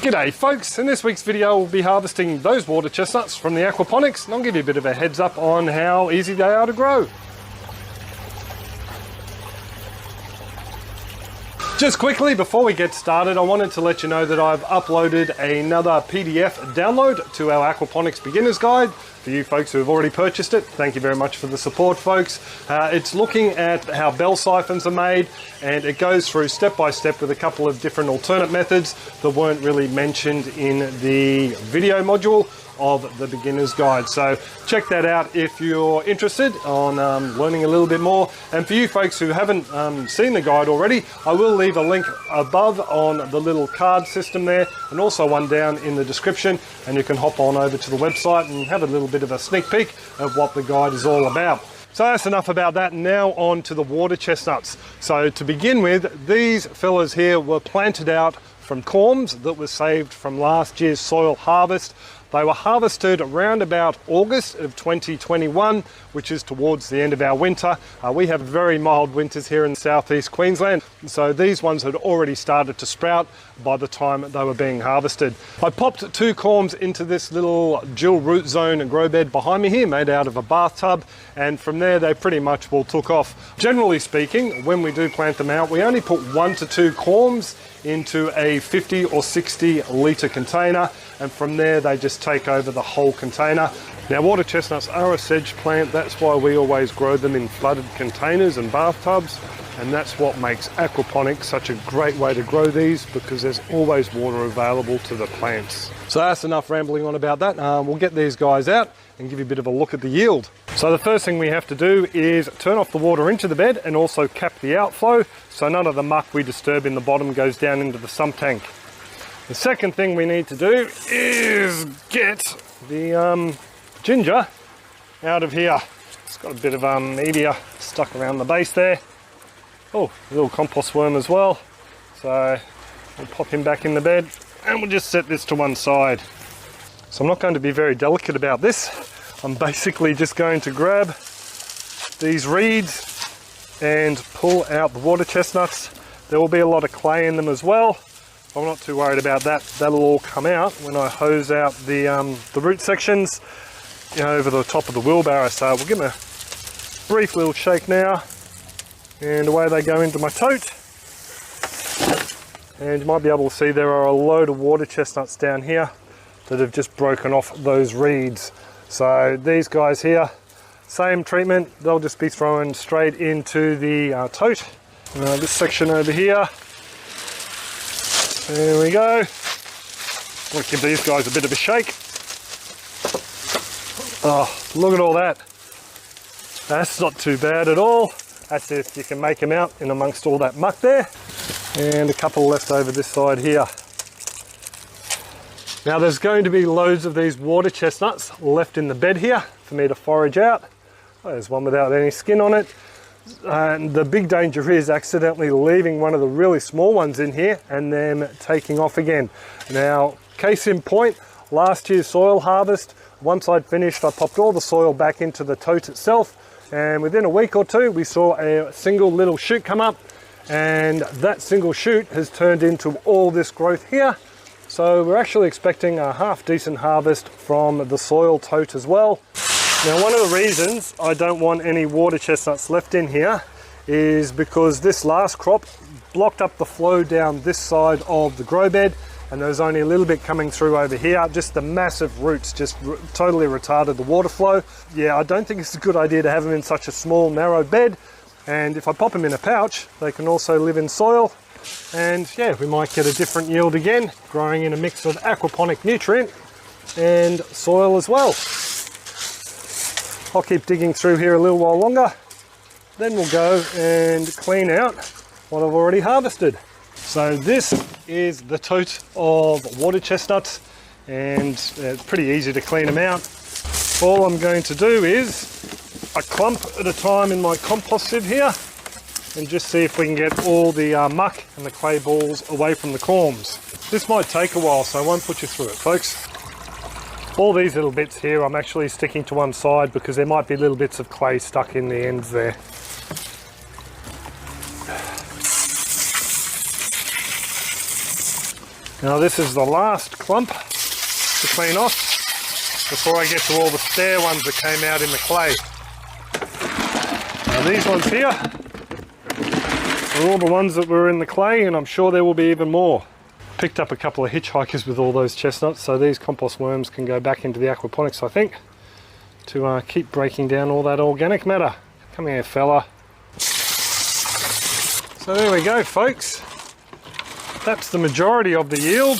G'day folks, in this week's video we'll be harvesting those water chestnuts from the aquaponics, and I'll give you a bit of a heads up on how easy they are to grow. Just quickly before we get started, I wanted to let you know that I've uploaded another PDF download to our Aquaponics Beginner's Guide. For you folks who have already purchased it, thank you very much for the support, folks. It's looking at how bell siphons are made, and it goes through step by step with a couple of different alternate methods that weren't really mentioned in the video module of the Beginner's Guide. So check that out if you're interested on learning a little bit more. And for you folks who haven't seen the guide already, I will leave a link above on the little card system there, and also one down in the description, and you can hop on over to the website and have a little bit of a sneak peek of what the guide is all about. So that's enough about that. Now on to the water chestnuts. So to begin with, these fellas here were planted out from corms that were saved from last year's soil harvest. They were harvested around about August of 2021, which is towards the end of our winter. We have very mild winters here in southeast Queensland, so these ones had already started to sprout by the time they were being harvested. I popped 2 corms into this little dual root zone grow bed behind me here, made out of a bathtub, and from there they pretty much all took off. Generally speaking, when we do plant them out, we only put 1 to 2 corms into a 50 or 60 litre container, and from there they just take over the whole container. Now, water chestnuts are a sedge plant, that's why we always grow them in flooded containers and bathtubs, and that's what makes aquaponics such a great way to grow these, because there's always water available to the plants. So that's enough rambling on about that. We'll get these guys out and give you a bit of a look at the yield. So the first thing we have to do is turn off the water into the bed and also cap the outflow, so none of the muck we disturb in the bottom goes down into the sump tank. The second thing we need to do is get the ginger out of here. It's got a bit of media stuck around the base there. Oh, a little compost worm as well. So we'll pop him back in the bed and we'll just set this to one side. So I'm not going to be very delicate about this. I'm basically just going to grab these reeds and pull out the water chestnuts. There will be a lot of clay in them as well. I'm not too worried about that. That'll all come out when I hose out the root sections, you know, over the top of the wheelbarrow. So we'll give them a brief little shake now, and away they go into my tote. And you might be able to see there are a load of water chestnuts down here that have just broken off those reeds. So these guys here, same treatment, they'll just be thrown straight into the tote. This section over here, there we go. I'll give these guys a bit of a shake. Oh, look at all that. That's not too bad at all. That's if you can make them out in amongst all that muck there. And a couple left over this side here. Now there's going to be loads of these water chestnuts left in the bed here for me to forage out. Oh, there's one without any skin on it. And the big danger is accidentally leaving one of the really small ones in here and then taking off again. Now, case in point, last year's soil harvest, once I'd finished, I popped all the soil back into the tote itself, and within a week or two we saw a single little shoot come up, and that single shoot has turned into all this growth here. So we're actually expecting a half decent harvest from the soil tote as well. Now, one of the reasons I don't want any water chestnuts left in here is because this last crop blocked up the flow down this side of the grow bed, and there's only a little bit coming through over here. Just the massive roots just totally retarded the water flow. Yeah, I don't think it's a good idea to have them in such a small, narrow bed. And if I pop them in a pouch, they can also live in soil. And yeah, we might get a different yield again, growing in a mix of aquaponic nutrient and soil as well. I'll keep digging through here a little while longer, then we'll go and clean out what I've already harvested. So this is the tote of water chestnuts, and it's pretty easy to clean them out. All I'm going to do is a clump at a time in my compost sieve here, and just see if we can get all the muck and the clay balls away from the corms. This might take a while, so I won't put you through it, folks. All these little bits here I'm actually sticking to one side because there might be little bits of clay stuck in the ends there. Now this is the last clump to clean off before I get to all the spare ones that came out in the clay. Now these ones here are all the ones that were in the clay, and I'm sure there will be even more. Picked up a couple of hitchhikers with all those chestnuts, so these compost worms can go back into the aquaponics, I think, to keep breaking down all that organic matter. Come here, fella. So there we go, folks. That's the majority of the yield.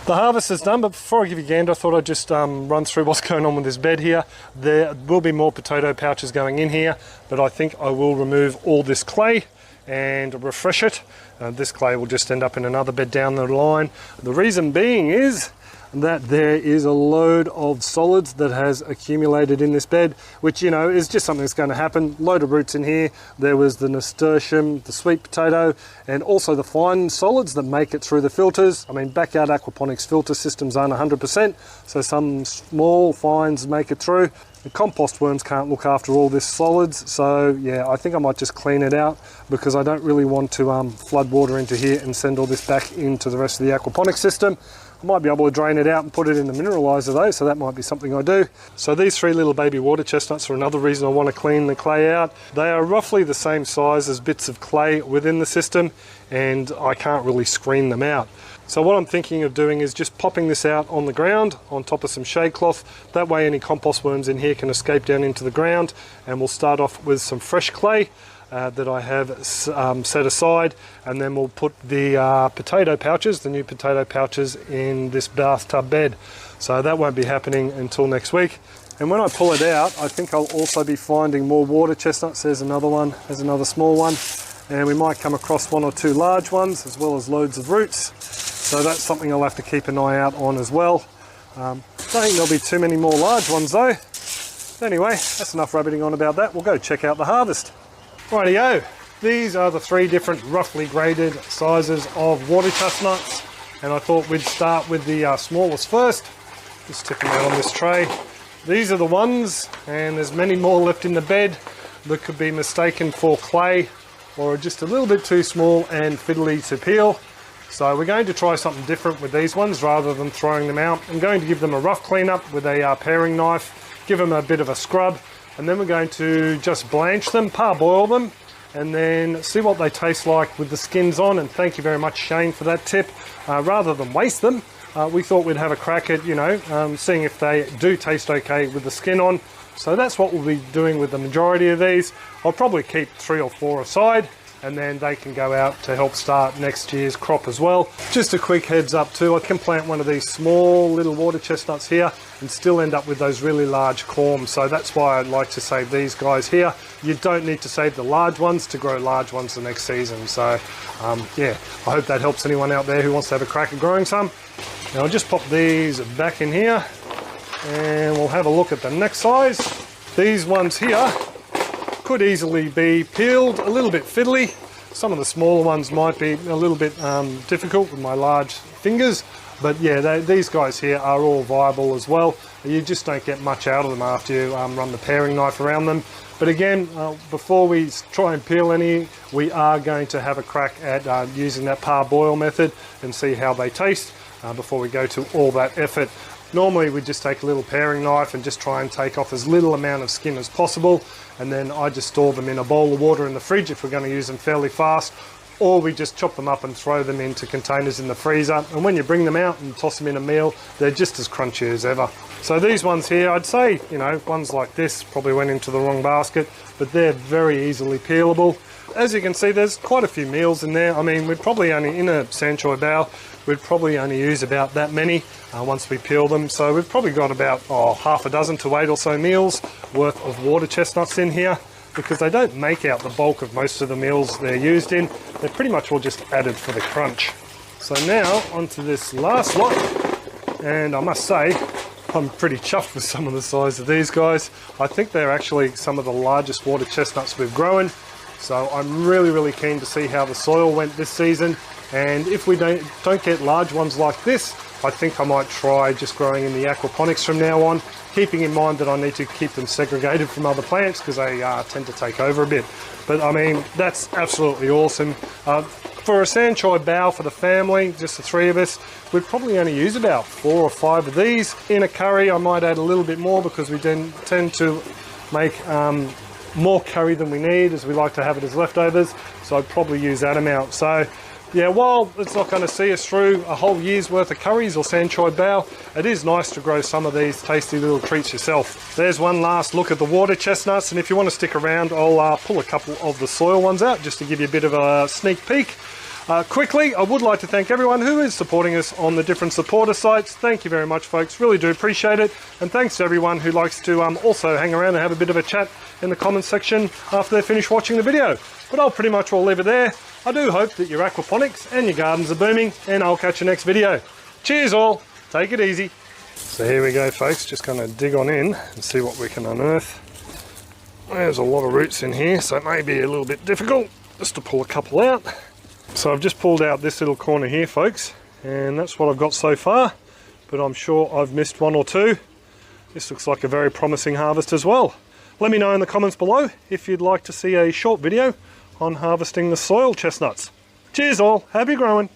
The harvest is done, but before I give you a gander, I thought I'd just run through what's going on with this bed here. There will be more potato pouches going in here, but I think I will remove all this clay and refresh it. This clay will just end up in another bed down the line. The reason being is that there is a load of solids that has accumulated in this bed, which, you know, is just something that's going to happen. Load of roots in here. There was the nasturtium, the sweet potato, and also the fine solids that make it through the filters. I mean, backyard aquaponics filter systems aren't 100%, so some small fines make it through. The compost worms can't look after all this solids, so yeah, I think I might just clean it out because I don't really want to flood water into here and send all this back into the rest of the aquaponics system. I might be able to drain it out and put it in the mineralizer though, so that might be something I do. So these three little baby water chestnuts are another reason I want to clean the clay out. They are roughly the same size as bits of clay within the system, and I can't really screen them out. So what I'm thinking of doing is just popping this out on the ground on top of some shade cloth. That way any compost worms in here can escape down into the ground, and we'll start off with some fresh clay that I have set aside, and then we'll put the potato pouches, the new potato pouches, in this bathtub bed. So that won't be happening until next week. And when I pull it out, I think I'll also be finding more water chestnuts. There's another one, there's another small one, and we might come across one or two large ones as well as loads of roots. So that's something I'll have to keep an eye out on as well. Don't think there'll be too many more large ones though. Anyway, that's enough rabbiting on about that. We'll go check out the harvest. Rightio, these are the three different roughly graded sizes of water chestnuts, and I thought we'd start with the smallest first. Just tip them out on this tray. These are the ones, and there's many more left in the bed that could be mistaken for clay or are just a little bit too small and fiddly to peel. So we're going to try something different with these ones rather than throwing them out. I'm going to give them a rough cleanup with a paring knife, give them a bit of a scrub, and then we're going to just blanch them, parboil them, and then see what they taste like with the skins on. And thank you very much, Shane, for that tip. Rather than waste them, we thought we'd have a crack at, seeing if they do taste okay with the skin on. So that's what we'll be doing with the majority of these. I'll probably keep 3 or 4 aside, and then they can go out to help start next year's crop as well. Just a quick heads up too, I can plant one of these small little water chestnuts here and still end up with those really large corms. So that's why I'd like to save these guys here. You don't need to save the large ones to grow large ones the next season. So yeah, I hope that helps anyone out there who wants to have a crack at growing some. Now I'll just pop these back in here and we'll have a look at the next size. These ones here could easily be peeled, a little bit fiddly. Some of the smaller ones might be a little bit difficult with my large fingers, but yeah, these guys here are all viable as well. You just don't get much out of them after you run the paring knife around them. But again, before we try and peel any, we are going to have a crack at using that parboil method and see how they taste before we go to all that effort. Normally we just take a little paring knife and just try and take off as little amount of skin as possible, and then I just store them in a bowl of water in the fridge if we're going to use them fairly fast, or we just chop them up and throw them into containers in the freezer, and when you bring them out and toss them in a meal, they're just as crunchy as ever. So these ones here, I'd say, ones like this probably went into the wrong basket, but they're very easily peelable. As you can see, there's quite a few meals in there. I mean, we'd probably only, in a sandchoy bowl, we'd probably only use about that many once we peel them. So we've probably got about half a dozen to 8 or so meals worth of water chestnuts in here, because they don't make out the bulk of most of the meals they're used in. They're pretty much all just added for the crunch. So now onto this last lot, and I must say, I'm pretty chuffed with some of the size of these guys. I think they're actually some of the largest water chestnuts we've grown. So I'm really keen to see how the soil went this season, and if we don't get large ones like this, I think I might try just growing in the aquaponics from now on, keeping in mind that I need to keep them segregated from other plants because they tend to take over a bit. But I mean, that's absolutely awesome. For a sanchay bough for the family, just the three of us, we'd probably only use about 4 or 5 of these. In a curry, I might add a little bit more because we tend to make more curry than we need, as we like to have it as leftovers. So I'd probably use that amount. So yeah, while it's not going to see us through a whole year's worth of curries or sanchay bough, it is nice to grow some of these tasty little treats yourself. There's one last look at the water chestnuts, and if you want to stick around, I'll pull a couple of the soil ones out just to give you a bit of a sneak peek. Quickly, I would like to thank everyone who is supporting us on the different supporter sites. Thank you very much, folks. Really do appreciate it. And thanks to everyone who likes to also hang around and have a bit of a chat in the comments section after they finish watching the video. But I'll pretty much leave it there. I do hope that your aquaponics and your gardens are booming, and I'll catch you next video. Cheers all. Take it easy. So here we go, folks. Just going to dig on in and see what we can unearth. There's a lot of roots in here, so it may be a little bit difficult just to pull a couple out. So I've just pulled out this little corner here, folks, and that's what I've got so far, but I'm sure I've missed 1 or 2. This looks like a very promising harvest as well. Let me know in the comments below if you'd like to see a short video on harvesting the soil chestnuts. Cheers all, happy growing.